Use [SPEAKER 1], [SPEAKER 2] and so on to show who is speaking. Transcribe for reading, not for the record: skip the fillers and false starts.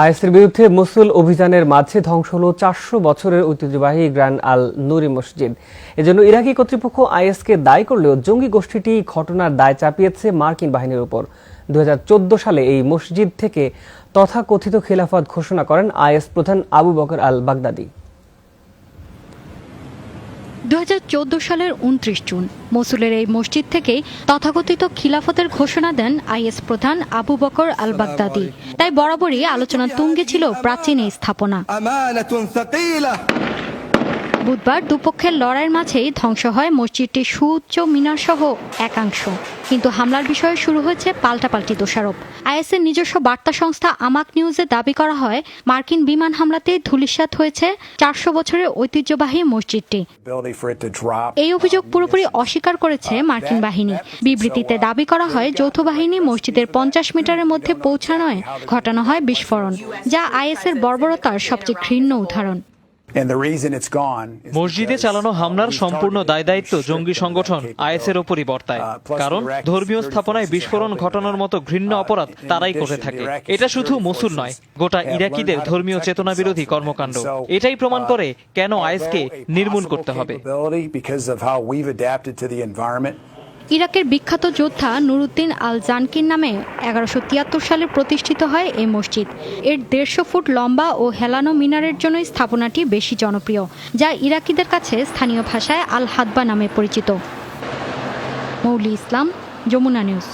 [SPEAKER 1] আইএসের বিরুদ্ধে মসুল অভিযানের মাঝে ধ্বংস হল ৪০০ বছরের ঐতিহ্যবাহী গ্র্যান্ড আল নুরি মসজিদ। এজন্য ইরাকি কর্তৃপক্ষ আইএসকে দায়ী করলেও জঙ্গি গোষ্ঠীটি ঘটনার দায় চাপিয়েছে মার্কিন বাহিনীর উপর। ২০১৪ সালে এই মসজিদ থেকে তথাকথিত খিলাফত ঘোষণা করেন আইএস প্রধান আবু বকর আল বাগদাদি।
[SPEAKER 2] ২০১৪ সালের ২৯ জুন মসুলের এই মসজিদ থেকেই তথাকথিত খিলাফতের ঘোষণা দেন আইএস প্রধান আবু বকর আল বাগদাদি। তাই বরাবরই আলোচনার তুঙ্গে ছিল প্রাচীন এই স্থাপনা। বুধবার দুপক্ষের লড়াইয়ের মাঝেই ধ্বংস হয় মসজিদটির সুউচ্চ মিনার সহ একাংশ। কিন্তু হামলার বিষয়ে শুরু হয়েছে পাল্টাপাল্টি দোষারোপ। আইএসের নিজস্ব বার্তা সংস্থা আমাক নিউজে দাবি করা হয়, মার্কিন বিমান হামলাতে ধূলিসাৎ হয়েছে ৪০০ বছরের ঐতিহ্যবাহী মসজিদটি। এই অভিযোগ পুরোপুরি অস্বীকার করেছে মার্কিন বাহিনী। বিবৃতিতে দাবি করা হয়, যৌথ বাহিনী মসজিদের ৫০ মিটারের মধ্যে পৌঁছানোয় ঘটানো হয় বিস্ফোরণ, যা আইএসের বর্বরতার সবচেয়ে ঘৃণ্য উদাহরণ।
[SPEAKER 3] মসজিদে চালানো হামলার সম্পূর্ণ দায়-দায়িত্ব জঙ্গি সংগঠন আইএসের ওপরই বর্তায়। কারণ ধর্মীয় স্থাপনায় বিস্ফোরণ ঘটানোর মতো ঘৃণ্য অপরাধ তারাই করে থাকে। এটা শুধু মসুল নয়, গোটা ইরাকিদের ধর্মীয় চেতনা বিরোধী কর্মকাণ্ড। এটাই প্রমাণ করে কেন আইএসকে নির্মূল করতে হবে।
[SPEAKER 2] ইরাকের বিখ্যাত যোদ্ধা নুরুদ্দিন আল জানকির নামে ১১৭৩ সালে প্রতিষ্ঠিত হয় এই মসজিদ। এর ১৫০ ফুট লম্বা ও হেলানো মিনারের জন্যই স্থাপনাটি বেশি জনপ্রিয়, যা ইরাকিদের কাছে স্থানীয় ভাষায় আল হাদবা নামে পরিচিত। মৌলি ইসলাম, যমুনা নিউজ।